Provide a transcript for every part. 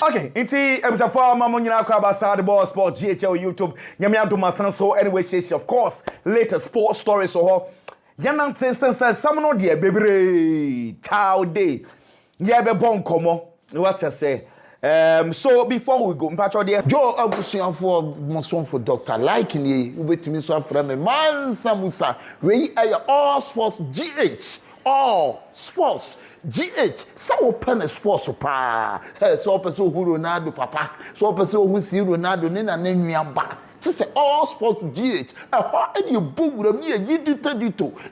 Okay, inti ebusa for mama nyina kwa about the ball sport GHL YouTube. Nyame adoma san so anyway of course latest sport stories so yana sense some no dey bebre tal day. Yeah be bon komo. What I say? So before we go, mpacho there Joe abusian for monson for doctor like ni ubetimi so afra me man samusa we all sports GH all sports GH so pen sports pa so person who Ronaldo papa so person who see Ronaldo ni na nnuaba to say all sports GH and you boom near you do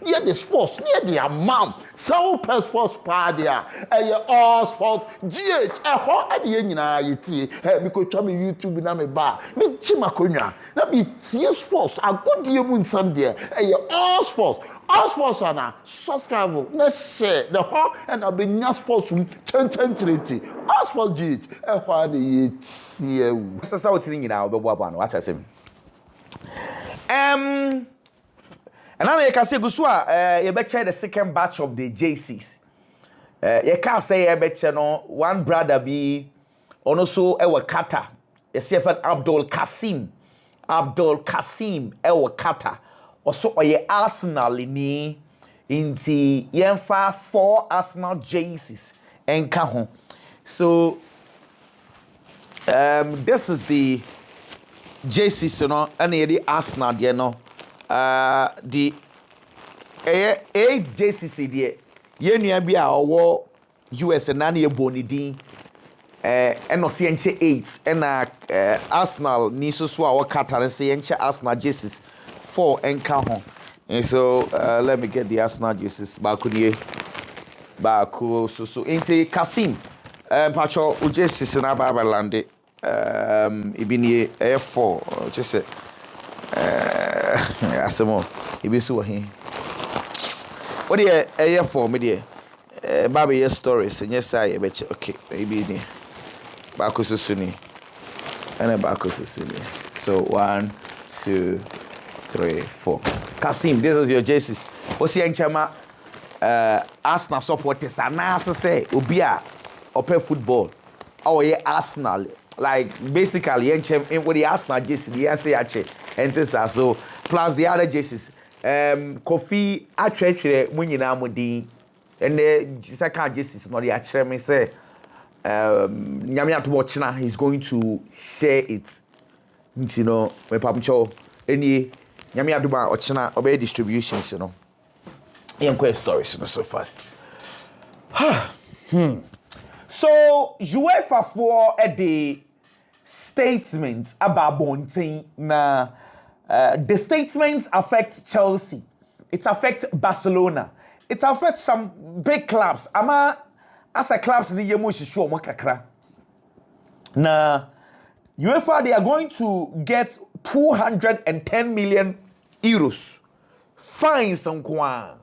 near the sports near the amount so pen sports pa there all sports GH and you nyina yiti me ko twa me YouTube na me ba me chimakonwa na be tie sports agodie mu nsam there all sports are subscribe, let's share the whole and I'll be near sports 10 all sports GH why the here so what thing now be boa what I say and now you can say go so you be the second batch of the JCs you can say you be no one brother be ono so e wa Qatar you see Abdul Kasim e wa Qatar also oye Arsenal ni inti yenfa 4 Arsenal jerseys enka ho so this is the jerseys you know and the Arsenal there no the 8 jerseys there yenua bi a owo US na na ebonidin and no see 8 and Arsenal ni so a wo Qatar say Arsenal jerseys 4 enka ho and so let me get the Arsenal jerseys back so into Kasim pacho jerseys na Babalande ibini F4 just say asemo ibisu he what the F4 me there baba stories and yes I bet okay maybe ni back so ni and back so ni so 1 2 3 4 Kasim, this is your jerseys. What's your enchama Arsenal supporters and now say Ubia or football. Oh yeah, Arsenal. Like basically enchem with the Arsenal jersey, the answer and so plus the other jerseys. Kofi actually munyina mudi and the second jerseys not the actually me say Nyame to watch now he's going to share it. You know, my papa any Nyame aduba ochina obey distributions you know. Inquest stories you know, so fast. So UEFA for a day statement about Bonting na the statements affect Chelsea. It affects Barcelona. It affects some big clubs. Ama as a clubs the yemu shisho mo kakra. Na UEFA they are going to get 210 million euros fines on kwa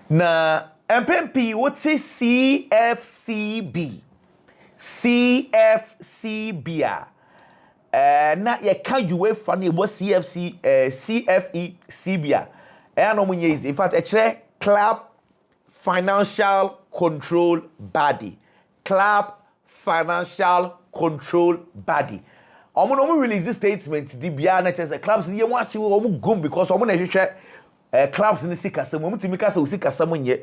na MPP what say CFCB na ye can UEFA na what CFECB no munye is in fact a club financial control body Omo release this statement the bia na chese clubs ye wan hye omo gum because omo na hwehwe clubs ni sikasam omo timi kasa usikasam nye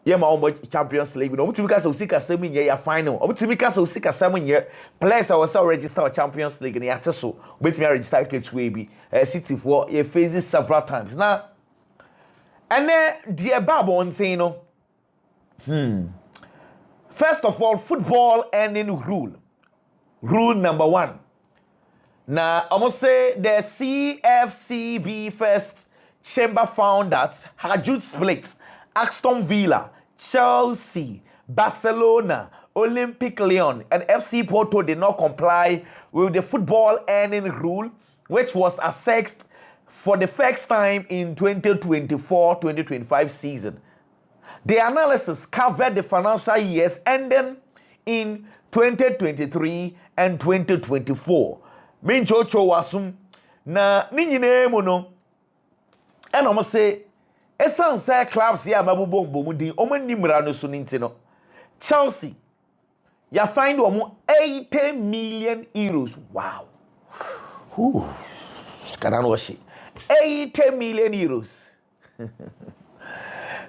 ye ma omo Champions League omo timi kasa usikasam nye ya final omo timi kasa usikasam nye players are also register Champions League ni ateso obetimi register ketwe bi City for ye phases several times na and the babo on say no first of all football ending rule number 1. Now, I must say the CFCB first chamber found that Hajut split, Aston Villa, Chelsea, Barcelona, Olympic Lyon, and FC Porto did not comply with the football earning rule, which was assessed for the first time in 2024-2025 season. The analysis covered the financial years ending in 2023 and 2024. Min chocho wasum na ni nyine mu no e no mo say esan say clubs ya mabubo mbom din o mani mra no so ninti no Chelsea You find almost 80 million euros. Wow. Ooh. 80 million euros.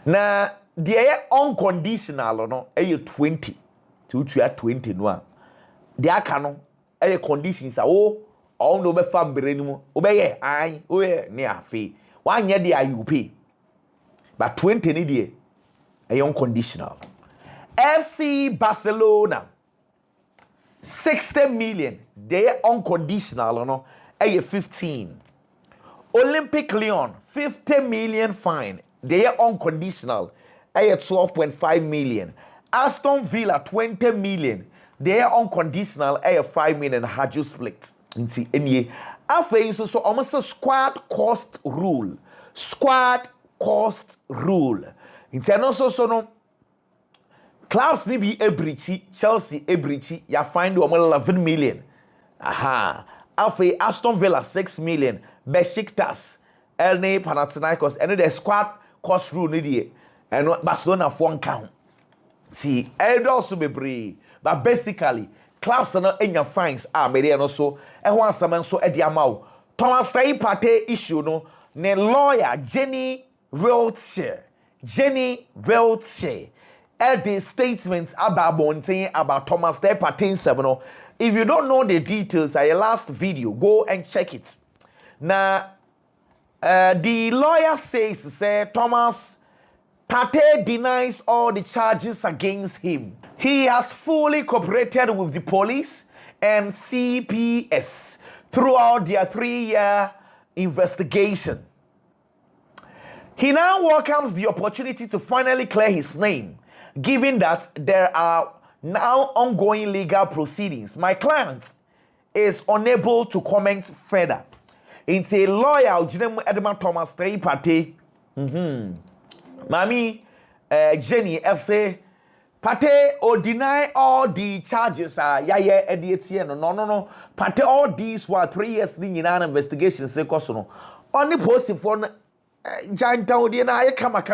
Now, the unconditional no, 20. To 20 no. The akano, conditions are all no be fabrenimu. Obey, I, near fee. 1 year the you pay. But 20 ni unconditional. FC Barcelona 60 million. They unconditional no. 15. Olympic Lyon 50 million fine. They are unconditional. 12.5 million. Aston Villa 20 million. They are unconditional. 5 million. Had you split? Inti any. After so almost a squad cost rule. Squad cost rule. Inti also so no. Clubs ni be Ebrichi, Chelsea Ebrichi. Ya find almost 11 million. Aha. After Aston Villa 6 million. Besiktas, Elney, Panathinaikos, and the squad cost rule ni and Barcelona for one count. See, it also be brave, but basically, clubs are not in your fines. Maybe and also, and one someone so at the amount. Thomas Partey issue no, ne lawyer Jenny Wiltshire, at the statements about Bonte about Thomas Partey 7. If you don't know the details, I last video, go and check it. Now, the lawyer says, Thomas Partey denies all the charges against him. He has fully cooperated with the police and CPS throughout their 3-year investigation. He now welcomes the opportunity to finally clear his name, given that there are now ongoing legal proceedings. My client is unable to comment further. It's a lawyer, Edmund Thomas Partey. Mami, Jenny, say, Partey or deny all the charges. No. Partey all these were 3 years in an investigation. Say, Kosono. Only posting for giant town, kama.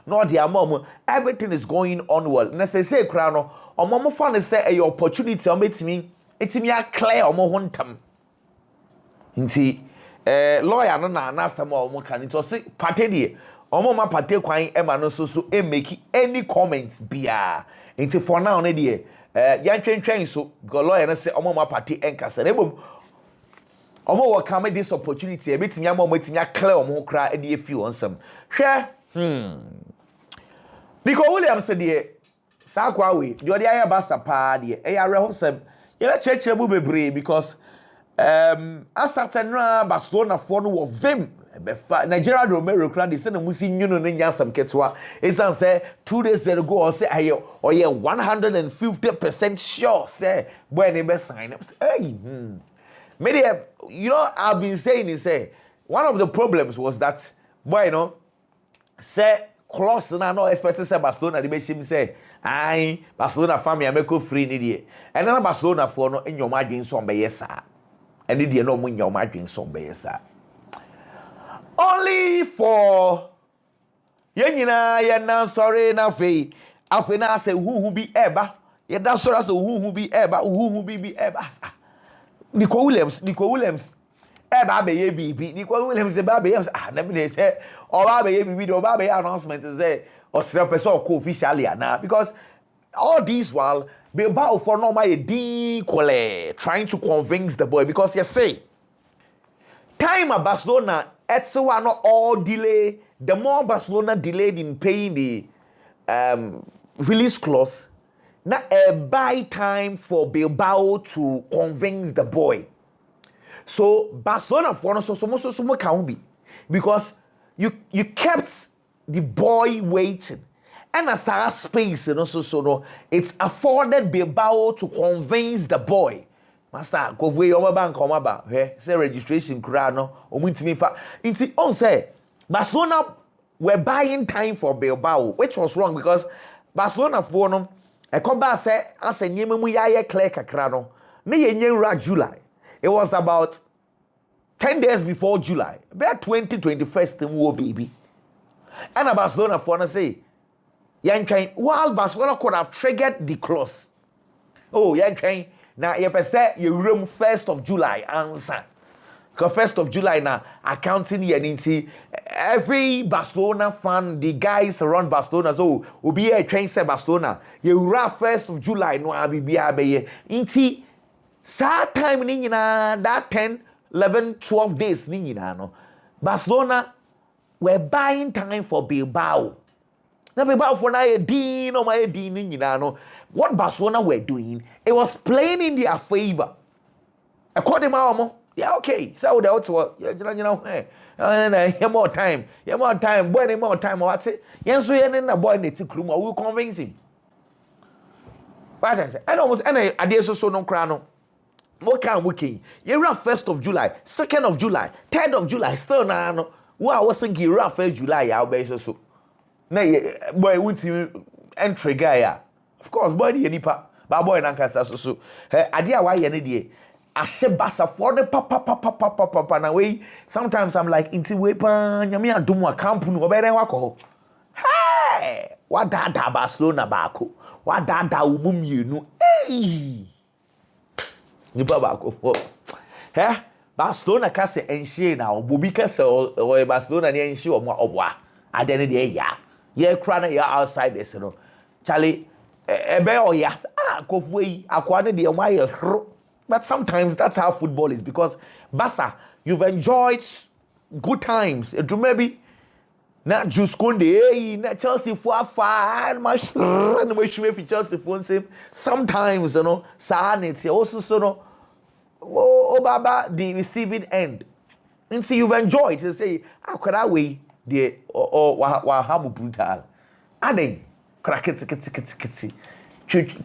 No, their mom. Everything is going on well. Necessary crown. Or mama found say a opportunity. Me, it's me a clear or more huntam. Nti lawyer no na asem o kan nti o se Partey die o mo ma Partey kwan e ma no so e make any comment bia nti for now no die yan twentwen so go lawyer no se o mo ma Partey enkasa na bom o mo wo come this opportunity e betimi am o betimi clear o mo kra e die fi onsam hwe Nico Williams said die sa kwa we de o de aye basa pa die e ya rehosem ye be chechire bu bebre because Asatana Barcelona for no of them. Nigeria Romero crowd is sending Musi Nuno Ninyasam Ketwa. It's say 2 days ago or say I or 150% sure say when they best sign up. Hey, media, you know, I've been saying is say one of the problems was that boy, say close na no expect say Barcelona the make him say I Barcelona family I make free ni and then Barcelona for no in your margin some be yes sir. And it no mun your margin some be sir. Only for yen na sorry na fe afena say who be eba. Ye that sorry say who be eba, who be eba. Nico Williams eba be ye bibi. Nico Williams eba be na me say oba be ye bibi the oba be announcement say or person or co-officially na because all these while Bilbao for normal a trying to convince the boy because you say time at Barcelona it's one all delay. The more Barcelona delayed in paying the release clause, now a buy time for Bilbao to convince the boy. So Barcelona for so can be because you kept the boy waiting. And as our space, no, it's afforded Bilbao to convince the boy. Master, go away your bank, come about. Say registration, crano, or me fa. It's on say Barcelona were buying time for Bilbao, which was wrong because Barcelona for no. I come back say as a nyemu ya clear kakrano. Ne yenye July. It was about 10 days before July. About 21st, baby. And Barcelona for no say. Yankain, while Barcelona could have triggered the clause. Oh, Yankain, now you say you room 1st of July answer. Because 1st of July now, accounting year into every Barcelona fan, the guys around Barcelona, so will be a train say Barcelona. You run 1st of July, no, I'll be inti sad time nina that 10, 11, 12 days nina no. Barcelona were buying time for Bilbao. Now Bilbao for now Dean or my Dean nina no. What Barcelona were doing, it was playing in their favor. According to yeah, okay. So the auto, more time. Boy, more time. What's it? Yes, we are in a boy in the room. Will convince him. What I say? I don't. And I did so no crown. More can wiki. You run 1st of July, 2nd of July, 3rd of July. Still now. Who I was thinking, run 1st July. I'll be so. Nay, boy, would you entry guy? Of course, boy, the nipa. But boy, Nankasa so. Idea why any day. Ashe basa for the papa na way. Sometimes I'm like inti wepa nyame adom wa camp no obere wako. Hey, what dada Barcelona baako. What dada umumienu. Hey. Nipa baako. He? Barcelona ka se enhie na obobi ka se o Barcelona ne enhie o mo obwa. Ade ne de ya. Ye kra na ya outside this no. Charlie ebe o ya. Kofu yi akwa ne de o ma ye hro. But sometimes that's how football is because Barca, you've enjoyed good times. Maybe not just Conde, not Chelsea for far, much Chelsea for same. Sometimes, you know, it's also so oh Baba, the receiving end. And see, you've enjoyed to say, how could I wait the or Wahabu brutal? Ade, crack.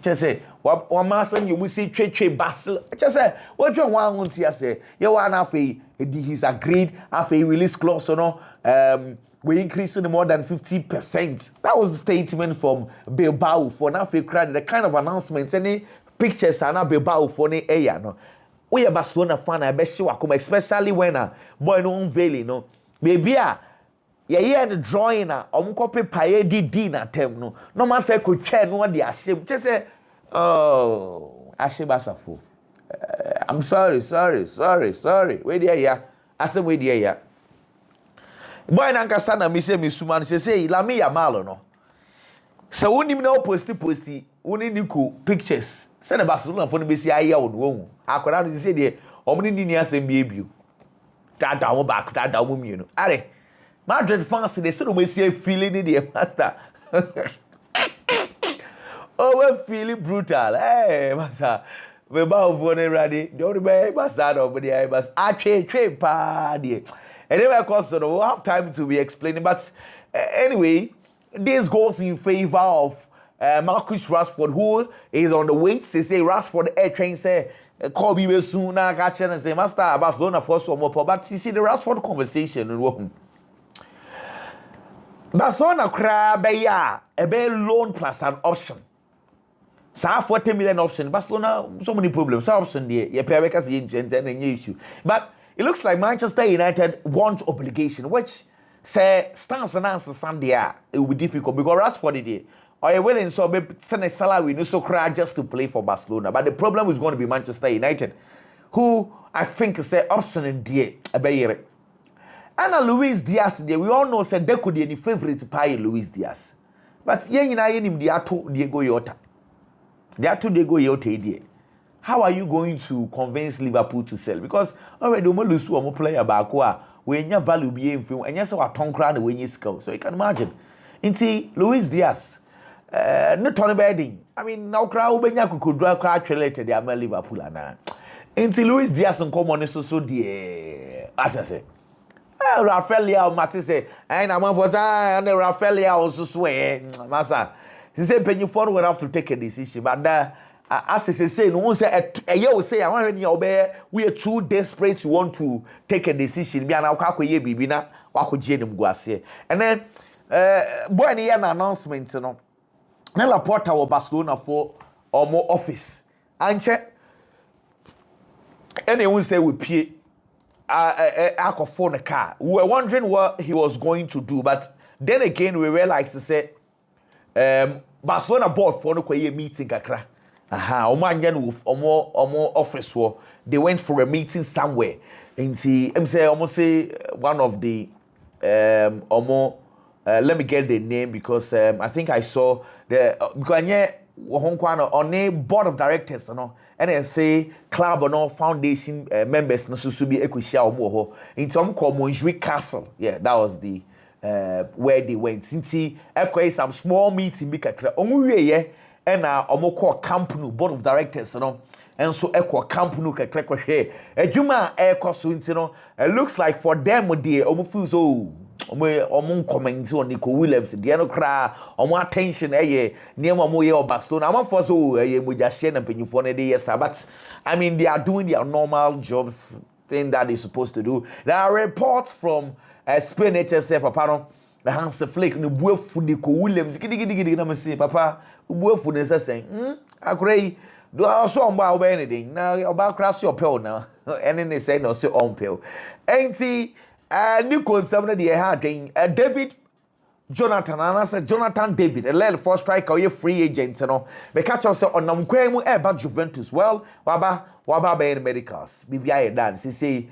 Just say, one master you will see Che Basel. Just say, what you want to say? You want to he's agreed, after he release clause, you know, we increasing more than 50%. That was the statement from Bilbao for now. The kind of announcements, any pictures are now Bilbao for the area. No, we are Barcelona fan, I bet you come, especially when a boy no unveiling, no, baby. Yeah, the drawing copy paye di na tem no. No man say could chair no the ashim. Just say, oh, ashim asafo. I'm sorry. Wait there, yeah. I said, wait there, yeah. Boy, nanka sana mi se mi suman say la mi ya malo no. So when you know posty, when Nico pictures. Send a Barcelona for the BC aya on won. Akwara no say there, omni ni asem biebu. That down back, that down you know. Are Madrid fans, they said we see a feeling in the master. Oh, we're feeling brutal. Hey, master. We're about for the ready. Don't be master over the but I trade party. Anyway, of course, we'll have time to be explaining. But anyway, this goes in favor of Marcus Rashford, who is on the wait. They say Rashford air train say call me soon. I catch and say master Barcelona for some more. But you see the Rashford conversation and Barcelona crab a be loan plus an option. So 40 million option. Barcelona so many problems. Option there. You pay because the issue. But it looks like Manchester United want obligation, which say stance and answer Sunday. It will be difficult because Rashford there. Or you willing so be send a salary no so cry just to play for Barcelona. But the problem is going to be Manchester United, who I think say option in there a be. And Luis Diaz, we all know said they could be any favorite pie Luis Diaz. But yen na yen him the ato Diego Yota. The ato Diego Yota. How are you going to convince Liverpool to sell? Because already we lose to a player back when your value be in film and yes, our tongue crown when you score. So you can imagine. Inti Luis Diaz, not Tony Bedding. I mean, now crowd when you could draw crowd related the Liverpool and Inti Luis Diaz and come on so dear. As I say. Rafael Matisse say, and I'm for and Rafael also swear, master. She said, Penny Ford will have to take a decision, but as they say, no one say a year will say, I want to obey. We are too desperate to want to take a decision. Be an alcohol ye bibina, wako jenum guase. And then, boy, any announcement, you know, Nella Porta or Barcelona for or more office. And check anyone say we pay. For the car. We were wondering what he was going to do, but then again we realized to say Barcelona board for no kwaye meeting kakra. Aha, anya no omo office wo. They went for a meeting somewhere. And see, say almost say one of the let me get the name because I think I saw the because on a board of directors, and then say club or foundation members no so be equishia omo into Montjuic Castle. Yeah, that was the where they went. Since some small meeting be kakra. Omu and omo call company board of directors, and so equal company kakra kwahwe. Ejuma so it looks like for them the omo feel so omo comment on Nico Williams the no cry omo attention near omo ye or Barcelona am for so moja share na penyifo na dey yes but I mean they are doing their normal job thing that they're supposed to do. There are reports from Spain HSF papa no the Hans Flick no buafu Nico Williams gidi na me say papa buafu ne say akrai do also on ba oba anything na oba crash your pill now and then they say no say on pill enti Nico Williams de ha again David Jonathan anasa Jonathan David a little first striker or free agent be catch us on nam kwemu e Juventus well waba be in medicals bibia e dan say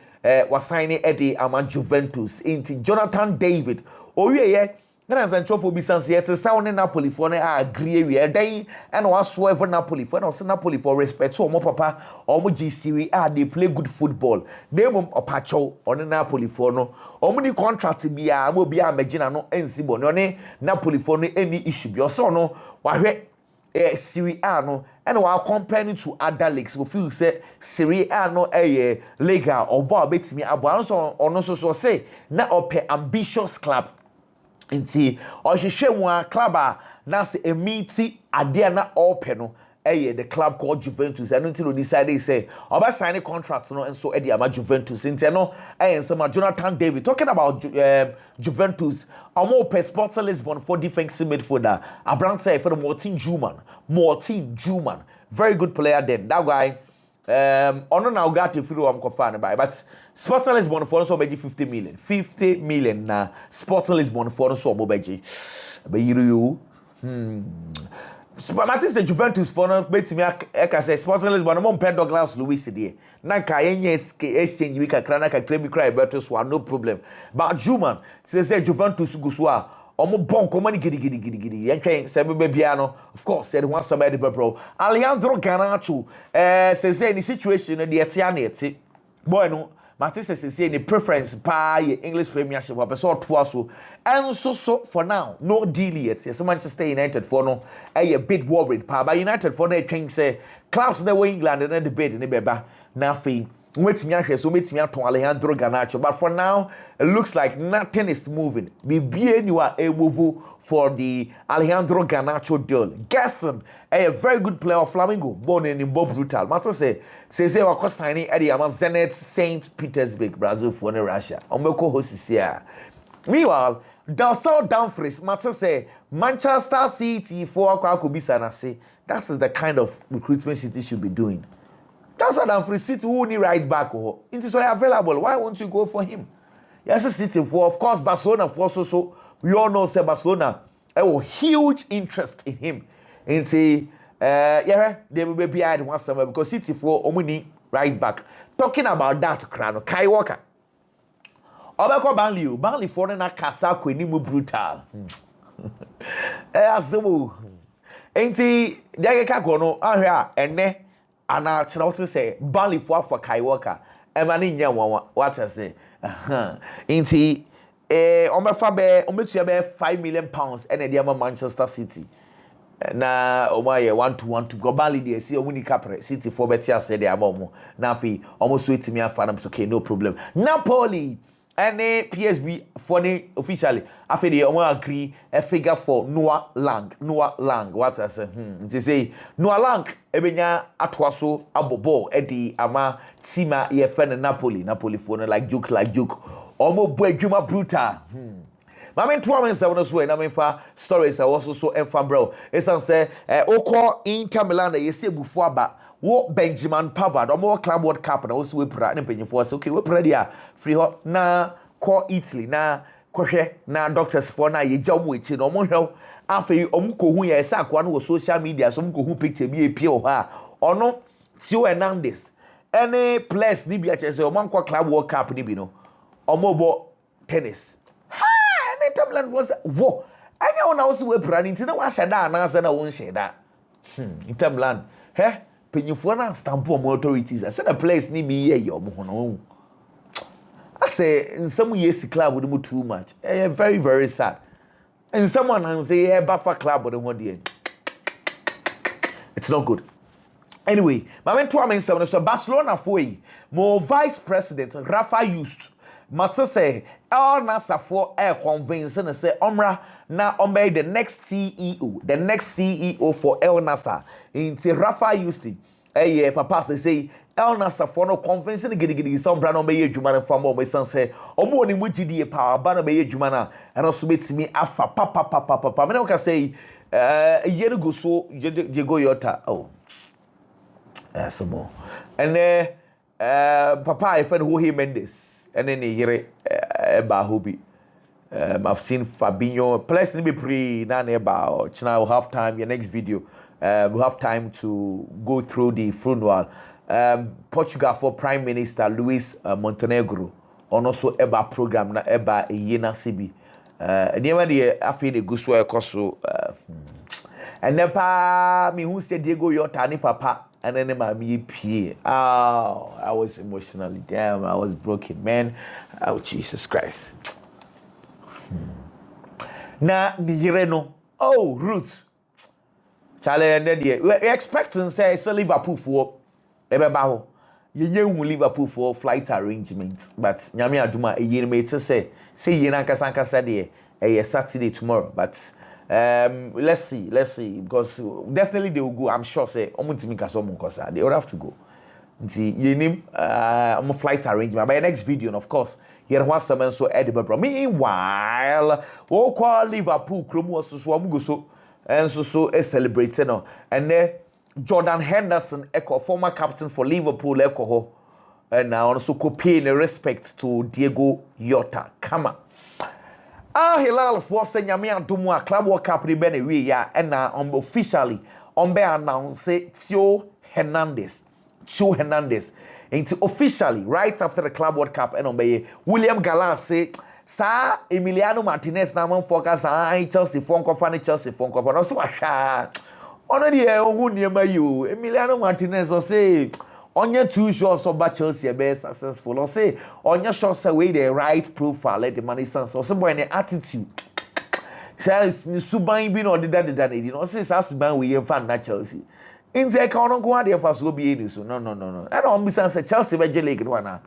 was signing Eddie ama Juventus into Jonathan David owie na Sanchofo bi sanse yet sound in Napoli for na agree we den and was for Napoli for no Napoli for respect so omo papa omo G Serie A they play good football name opacho on Napoli for no omo ni contract bia mo bia magina no ensi bo no ne Napoli for no any issue bi so no wahwe Serie A no and we are comparing to other leagues we feel say Serie A no Lega or ba betimi abo so ono so say na ope ambitious club nti ohwehwe mu club na say a meeting ade na ope no the club called Juventus and until they decided say oba sign a contract no and so Eddie ama Juventus nti no some Jonathan David talking about Juventus omo per Sports Lisbon for defensive midfielder Abraham say for Martin Juman very good player then that guy ono na got to feel am kofa by but Sports Lisbon for so beji 50 million na Sports Lisbon for so mo beji be you Martin say Juventus for no betimi eka say Sports Lisbon mo pen Douglas Luiz dey na ka yenye exchange we kakra na kakra bi cry better so no problem but Juman say Juventus go so a omo bon komani gidi yentwen say be bia no of course said one somebody bro Alejandro Garnacho say any situation no dey tia na eti boy no Martin say any preference pa English Premiership wa person to aso and so for now no deal yet yes Manchester United for no a bit worried pa but United for no think say clubs na England na debate ni beba na fin wetimi ahwe so metimi aton Alejandro Garnacho but for now it looks like nothing is moving bibie ni wa move for the Alejandro Garnacho deal Gerson a very good player of Flamengo born in Bob Brutal matter say wa signing Eddie ama Zenit St Petersburg Brazil for Russia omeko hosisia meanwhile Dalsall Dumfries matter say Manchester City for akobisa na say that is the kind of recruitment City should be doing. That's what I'm free City who need right back. It is available. Why won't you go for him? Yes, City for of course Barcelona for so we all know say Barcelona a huge interest in him. And say they will be behind one summer because City for omuni right back. Talking about that crano Kai Walker. Obeko Burnley for na kasa kwenimu brutal. Azumu. Enti dageka kono ahwa ene ana chere say Burnley for Kai Walker emani nya won what I say nti omefa be ometua be 5 million pounds ene dey ma Manchester City na omaye 1 to go Burnley dey see omuni capre City for betia say dey am na afi omoso etimi afa na okay no problem Napoli any PSV for the officially after the agree a figure for Noah Lang what I say they say Noah Lang ebenya atwaso abobo edi ama tima ye friend Napoli for like joke omo bo adwuma brutal Mama to men say no so na menfa stories I also so enfa bro esan say okọ Inter Milan ye se bufu aba wo Benjamin Pavard omo club world cup na wo se we pra na penyefo say okay we pra dia free hot na call Italy na kohwe na doctors for na ye jamu echi no mo hwew Afei omuko hu ya sa akwa no social media so omuko hu picture bi epie ha ono Tio Hernandez any place ni bi a chese o mankwa club world cup ni bi no omobo tennis ha any time was wo anya wona wo se we pra ni ntina wa hyeda na asa na wo hyeda interland he penyifo na stamp of authorities asa na place ni bi ye yo mo no I say in some years club would too much very very sad and someone and say Bafa club with the it's not good. Anyway, my man to me so Barcelona foi more vice president Rafa used matter say El Nasa for air convince and say Omra na ombe the next CEO for El Nasa in Rafa used papa say El Nasa for no convince and gidi some brand on be adwuma for more my son say omo ni mugidi power ba na be adwuma na and also betimi afa papa me no ka say year go so Diego Yota oh some more and papa I friend who he Mendes and then yere ba hobi I've seen Fabinho plus ni be pre na about channel half time your next video we'll have time to go through the funeral. Portugal for Prime Minister Luis Montenegro on also eba program na eba yena sibi niema de afi de guso ekoso and nepa me who said Diego Yota ni papa and then ma me pie I was emotionally damn I was broken man oh Jesus Christ na niyere no oh Ruth Charlie and we expecting say Liverpool for ebeba ho ye hu Liverpool for flight arrangement but nyame aduma ye me te say ye na nkasa de Saturday tomorrow but let's see because definitely they will go I'm sure say omuntimi kaso omunkosa they will have to go nti ye nim flight arrangement by next video and of course here was some so Edinburgh meanwhile o call Liverpool kromu so go so and so celebrating no and then Jordan Henderson, former captain for Liverpool, and now also paying respect to Diego Yota. Come on. Hilal for Senyamia Dumwa Club World Cup ni bene we ya and now officially on be announce Tio Hernandez. And officially right after the Club World Cup and on be William Gallas say Sa Emiliano Martinez na man focus Chelsea phone cover no so asha ono de ehun niema you Emiliano Martinez o say onye too sure so ba Chelsea be successful o say onye sure say we the right profile let the money sense o say boy any attitude say ni suban bi no de da no say sa suban we yen fan na Chelsea in say ka ono ko ade fa so bi eni so no and on be say Chelsea be je league no na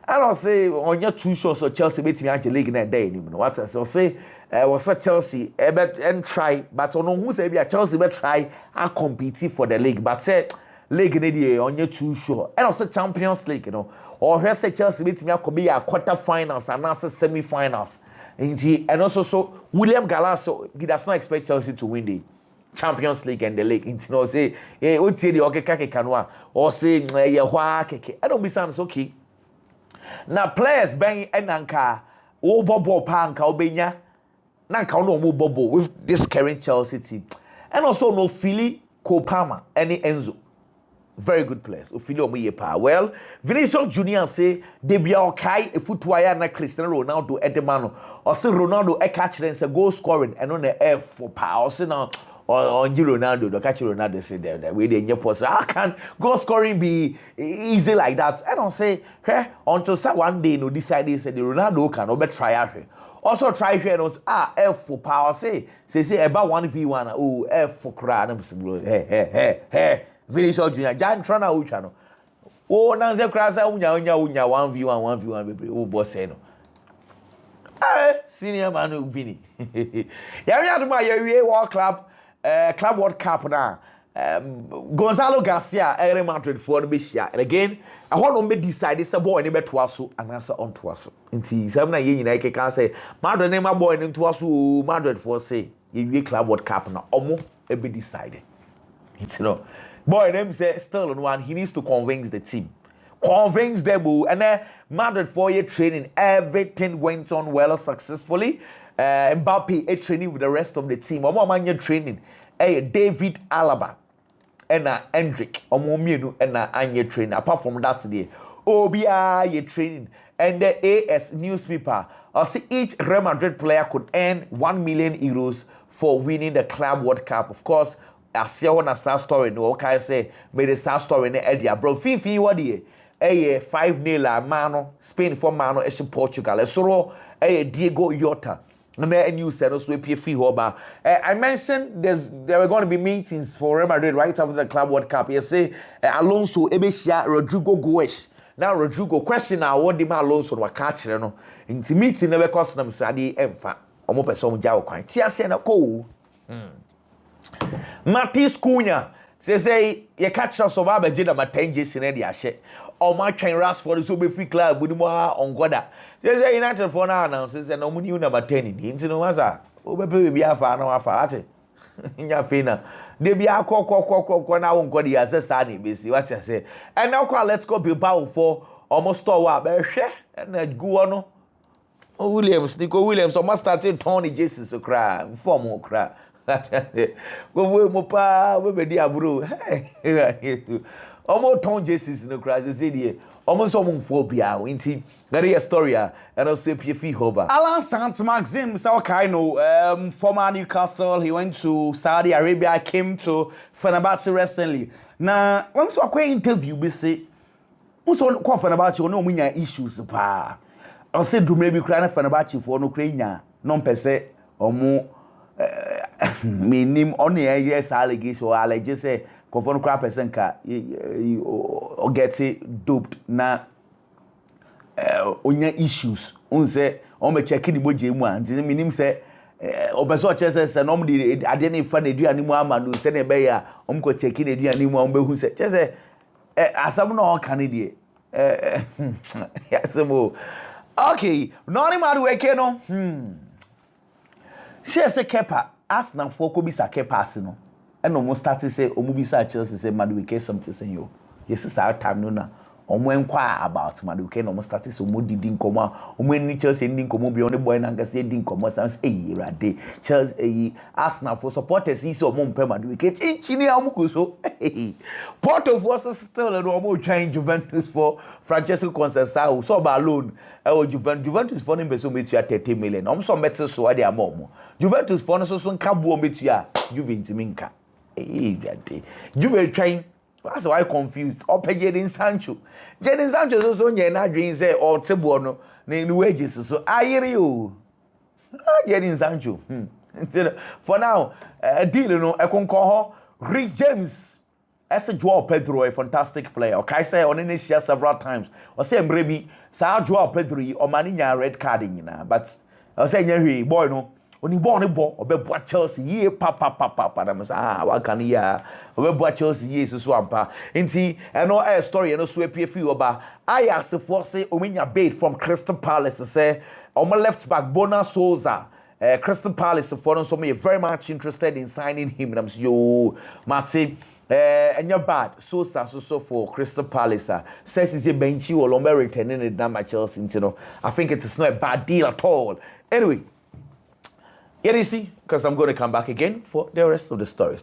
I don't say on your two shows so Chelsea beat me actually league that day anymore. What I say was such Chelsea and try, but on who say be a Chelsea be try and compete for the league. But say league on your two show. And also Champions League, you know. Or here say Chelsea beat me could be a quarter-finals and also semi-finals. And also so William Gallas he does not expect Chelsea to win the Champions League and the league. You know say what say the okay kanwa or say I don't be sounds okay. Now players bang enanka o bobo panka obenya nanka no mo bobo with this current Chelsea team and also no Philly Kopama any Enzo very good players Philly omoye pa well Vinicius Junior say they be okay a footwire na Cristiano Ronaldo edemano or say Ronaldo e catch them say goal scoring and on the F for power say now on Ronaldo, the catch Ronaldo say there way they pose. How can goal scoring be easy like that? I don't say hey until one day no decide say the Ronaldo can over try out. Also try here F for power say about 1v1 oh F for crowd hey Vinicius Junior Jan Trana Uchano. Oh now say crowd say unya 1v1 baby oh boss say no. Senior man Vini. Yeah we had my World Club Club World Cup now. Gonzalo Garcia, Real Madrid for the Bishia. And again, I want to decide this boy in to us and answer on to us. Until 7 years, I can say, Madrid name a boy into us who Madrid for say, you Club World Cup now. Almost be decided. It's no boy, them say still on one, he needs to convince the team. Convince them, and then Madrid 4-year training, everything went on well successfully. Mbappe training with the rest of the team. Omo amanya training. David Alaba and Hendrick. Omo mienu and anya training. Apart from that today, OBI ye training. And the AS newspaper, see each Real Madrid player could earn 1 million euros for winning the Club World Cup. Of course, I see one a sad story. No, okay, say made a sad story in the area. Bro, Fifi, what do you? 5-0 Mano, Spain for Mano, Portugal. So, Diego Yota. And then you said also I mentioned there were going to be meetings for Real Madrid right after the Club World Cup. You say Alonso, Ebesia, Rodrigo Goes. Now Rodrigo question now what the man Alonso was catching. No, into meeting never cost them Sadi Emfa. Omo person jaw kwan. Tia se na ko. Matis Cunha say you catch us over be na matenje sine dia hye. O ma twen Rashford so be free club bu ni mo on goda. Say United for now announce say no mu ni number 10 di. Nti no masa. O be pe bi afa na afa ate. Nya fe na. They be akọ na won goda ya say sa na be si. What say? And now let's go Bilbao for almost store wa be hwe na guo no. Williams, Nico Williams, almost started Tony Jesus to cry, formal cry. Go mo pa, we be dia bro. Hey, almost Tony Jesus no cry. They say there, almost some phobia. Inti, that is a story. And also PFE Hoba. Alan Saint-Maxime, so kind former Newcastle. He went to Saudi Arabia. Came to Fenerbahce recently. Now, when so a interview, we say, we so call Fenerbahce. No munya issues pa. I said to maybe crying Fenerbahce for no Ukraine, non per se, or more meaning only a yes allegation or I just say, confirm crap person or get it duped na onya issues. Unse, on me checking the budget one, didn't mean him say, Obeso chesses and normally I didn't find a do anymore man who send a bear, uncle checking a do anymore who said, just as some no Canadian. Yes, okay, no matter where no. She say Kepa, ask now for Kobisa Kepa no. And almost started to say, Omubisa Chelsea say Maduke something say yo. Yes, it's our time no na. Omo inquire about Maduke almost started so mo didn't come out. Omo ni Chelsea didn't come beyond the boy and say didn't come out. Sounds rade. Chelsea ask now for supporters. He so mo Maduke. Chini amuku so. Porto was still a normal change Juventus for Francesco Conceição. So ba loan. Juventus for him be so metu 30 million. So metu so ade amom. Juventus for no so nka buo metu ya Juventus minka. Juve train. That's why confused. Or pay Jadon Sancho. Jadon Sancho so nye na dream say or table no na wages so ayere o. Jadon Sancho. For now, deal no e kon ho Rich James. As a Joao Pedro, a fantastic player. Okay, say on any share several times. I say maybe sa Joao Pedro or maninya red card in na. But I say nyehwe boy no. Oni born ball or be Chelsea ye papa. What can ya? Or Chelsea ye so ampa. Inti no a story no so apie fi oba. Ajax for say ominya bait from Crystal Palace say on my left back Bona Souza. Crystal Palace for no so me very much interested in signing him. I'm yo Mati and you're bad. Souza so for Crystal Palace. Says is a benchy or Lomber returning it down by Chelsea. You know, I think it's not a bad deal at all. Anyway. Here you see, because I'm going to come back again for the rest of the stories.